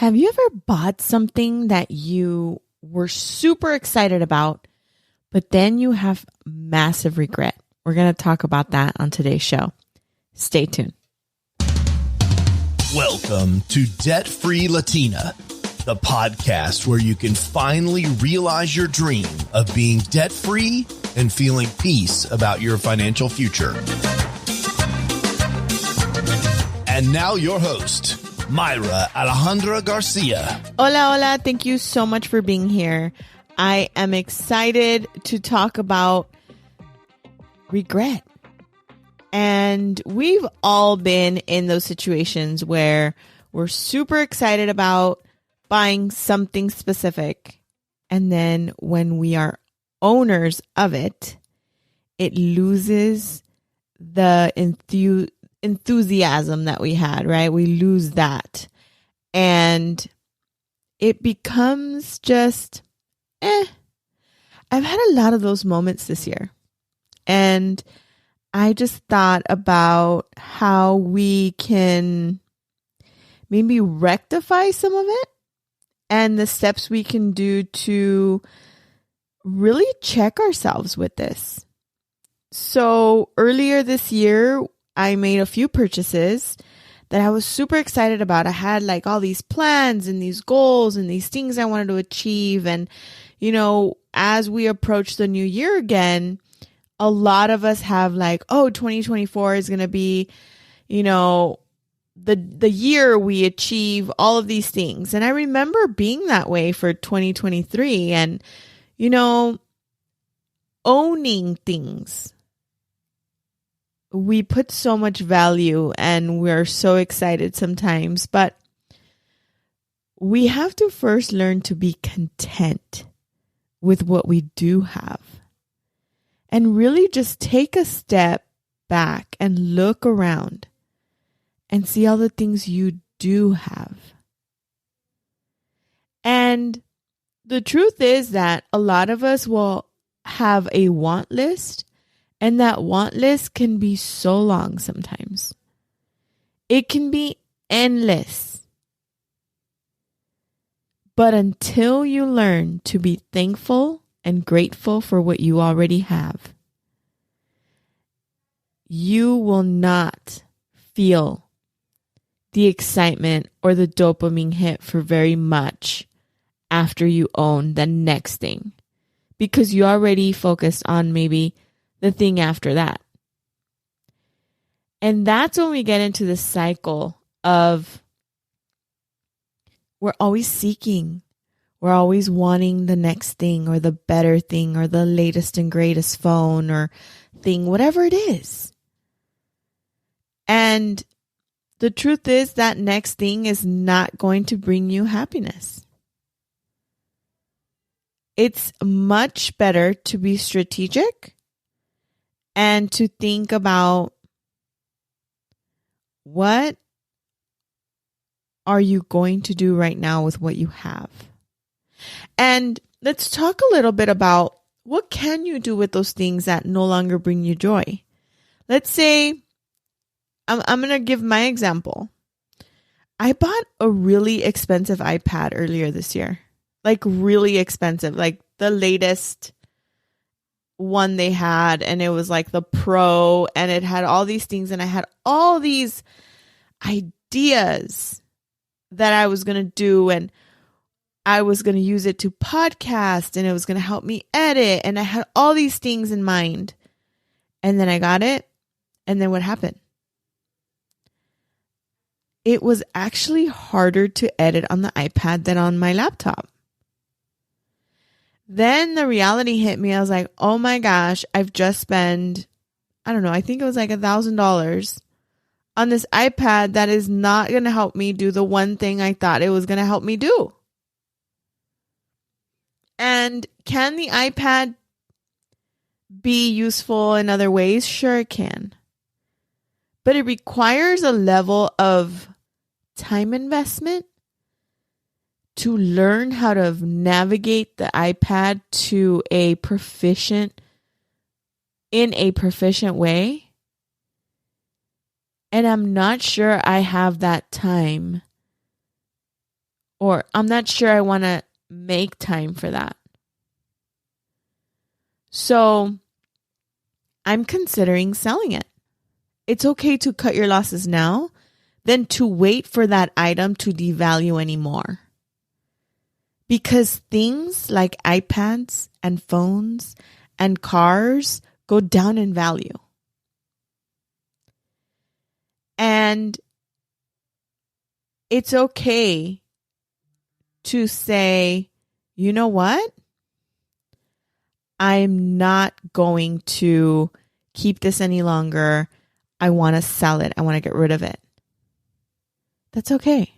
Have you ever bought something that you were super excited about, but then you have massive regret? We're going to talk about that on today's show. Stay tuned. Welcome to Debt Free Latina, the podcast where you can finally realize your dream of being debt free and feeling peace about your financial future. And now your host, Mayra Alejandra Garcia. Hola, hola. Thank you so much for being here. I am excited to talk about regret. And we've all been in those situations where we're super excited about buying something specific. And then when we are owners of it, it loses the enthusiasm that we had, right? We lose that. And it becomes just, I've had a lot of those moments this year. And I just thought about how we can maybe rectify some of it and the steps we can do to really check ourselves with this. So earlier this year, I made a few purchases that I was super excited about. I had like all these plans and these goals and these things I wanted to achieve. And, you know, as we approach the new year again, a lot of us have like, 2024 is going to be, you know, the year we achieve all of these things. And I remember being that way for 2023 and, you know, owning things. We put so much value and we're so excited sometimes, but we have to first learn to be content with what we do have and really just take a step back and look around and see all the things you do have. And the truth is that a lot of us will have a want list. And that want list can be so long sometimes. It can be endless. But until you learn to be thankful and grateful for what you already have, you will not feel the excitement or the dopamine hit for very much after you own the next thing. Because you already focused on maybe the thing after that. And that's when we get into the cycle of we're always seeking. We're always wanting the next thing or the better thing or the latest and greatest phone or thing, whatever it is. And the truth is that next thing is not going to bring you happiness. It's much better to be strategic and to think about what are you going to do right now with what you have? And let's talk a little bit about what can you do with those things that no longer bring you joy. Let's say, I'm going to give my example. I bought a really expensive iPad earlier this year. Like really expensive, like the latest one they had, and it was like the Pro, and it had all these things, and I had all these ideas that I was going to do, and I was going to use it to podcast, and it was going to help me edit, and I had all these things in mind. And then I got it, and then what happened? It was actually harder to edit on the iPad than on my laptop. Then the reality hit me. I was like, oh my gosh, I've just spent, I think it was like $1,000 on this iPad that is not going to help me do the one thing I thought it was going to help me do. And can the iPad be useful in other ways? Sure it can. But it requires a level of time investment to learn how to navigate the iPad to in a proficient way. And I'm not sure I have that time Or I'm not sure I want to make time for that. So I'm considering selling it. It's okay to cut your losses now than to wait for that item to devalue anymore. Because things like iPads and phones and cars go down in value. And it's okay to say, you know what? I'm not going to keep this any longer. I want to sell it. I want to get rid of it. That's okay.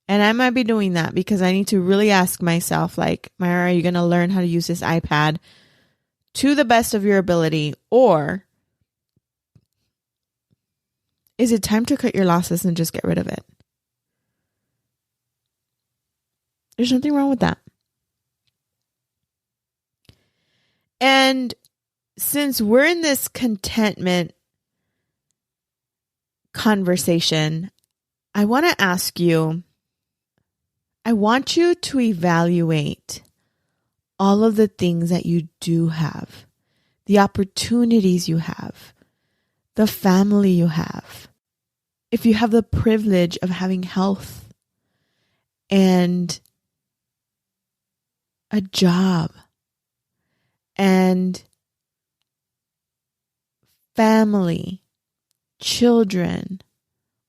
And I might be doing that because I need to really ask myself, like, Mayra, are you going to learn how to use this iPad to the best of your ability? Or is it time to cut your losses and just get rid of it? There's nothing wrong with that. And since we're in this contentment conversation, I want to ask you, I want you to evaluate all of the things that you do have, the opportunities you have, the family you have. If you have the privilege of having health and a job and family, children,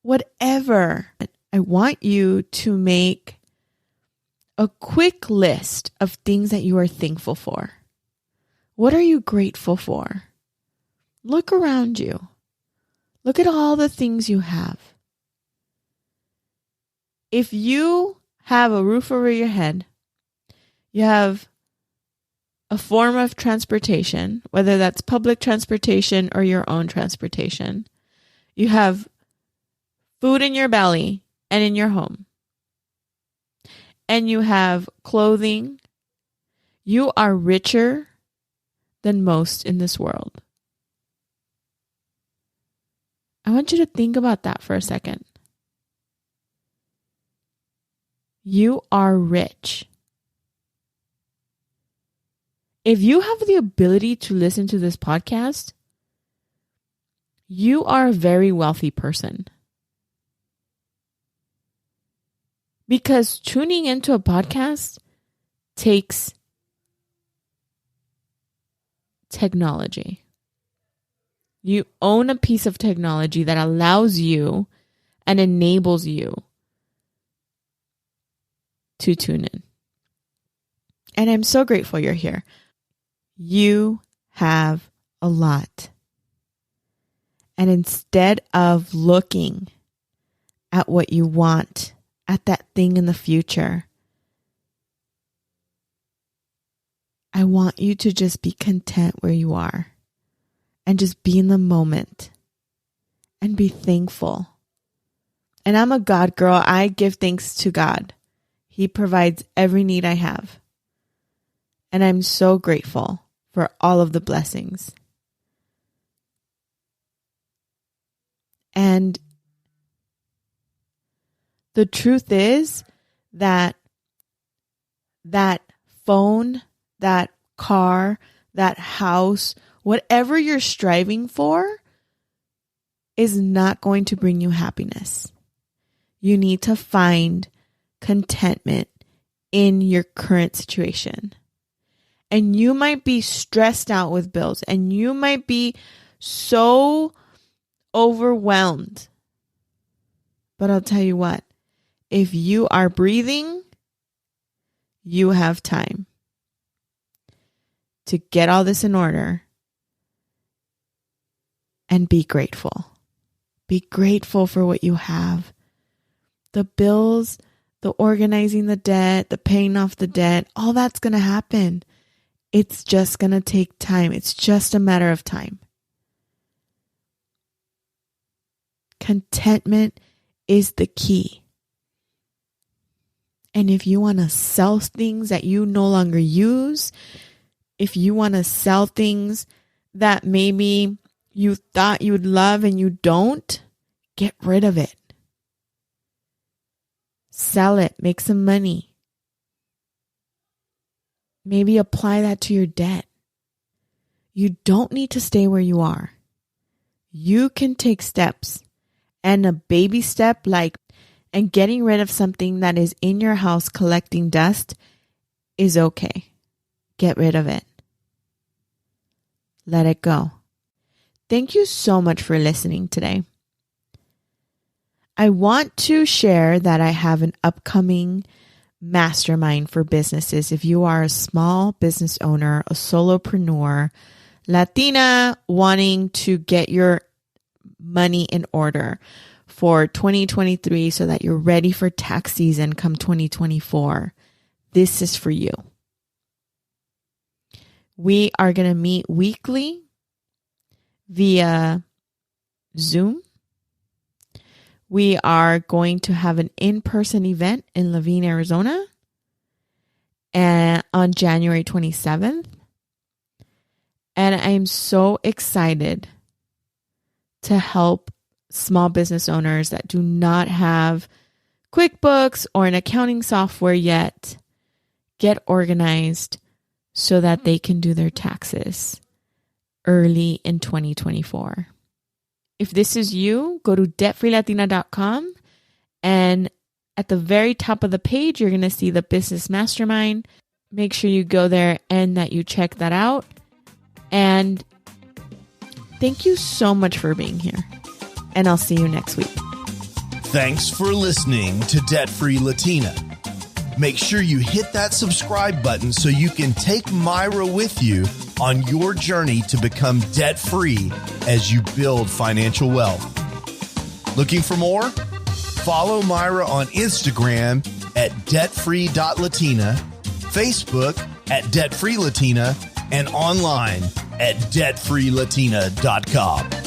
whatever, I want you to make a quick list of things that you are thankful for. What are you grateful for? Look around you. Look at all the things you have. If you have a roof over your head, you have a form of transportation, whether that's public transportation or your own transportation. You have food in your belly and in your home. And you have clothing. You are richer than most in this world. I want you to think about that for a second. You are rich. If you have the ability to listen to this podcast, you are a very wealthy person. Because tuning into a podcast takes technology. You own a piece of technology that allows you and enables you to tune in. And I'm so grateful you're here. You have a lot. And instead of looking at what you want, at that thing in the future, I want you to just be content where you are and just be in the moment and be thankful. And I'm a God girl. I give thanks to God. He provides every need I have. And I'm so grateful for all of the blessings. And the truth is that phone, that car, that house, whatever you're striving for is not going to bring you happiness. You need to find contentment in your current situation. And you might be stressed out with bills and you might be so overwhelmed. But I'll tell you what, if you are breathing, you have time to get all this in order and be grateful. Be grateful for what you have. The bills, the organizing the debt, the paying off the debt, all that's going to happen. It's just going to take time. It's just a matter of time. Contentment is the key. And if you want to sell things that you no longer use, if you want to sell things that maybe you thought you would love and you don't, get rid of it. Sell it, make some money. Maybe apply that to your debt. You don't need to stay where you are. You can take steps, and a baby step and getting rid of something that is in your house collecting dust is okay. Get rid of it. Let it go. Thank you so much for listening today. I want to share that I have an upcoming mastermind for businesses. If you are a small business owner, a solopreneur, Latina wanting to get your money in order for 2023 so that you're ready for tax season come 2024, this is for you. We are going to meet weekly via Zoom. We are going to have an in-person event in Laveen, Arizona, and on January 27th. And I'm so excited to help small business owners that do not have QuickBooks or an accounting software yet get organized so that they can do their taxes early in 2024. If this is you, go to debtfreelatina.com, and at the very top of the page, you're going to see the business mastermind. Make sure you go there and that you check that out. And thank you so much for being here. And I'll see you next week. Thanks for listening to Debt Free Latina. Make sure you hit that subscribe button so you can take Mayra with you on your journey to become debt-free as you build financial wealth. Looking for more? Follow Mayra on Instagram at debtfree.latina, Facebook at debtfreelatina, and online at debtfreelatina.com.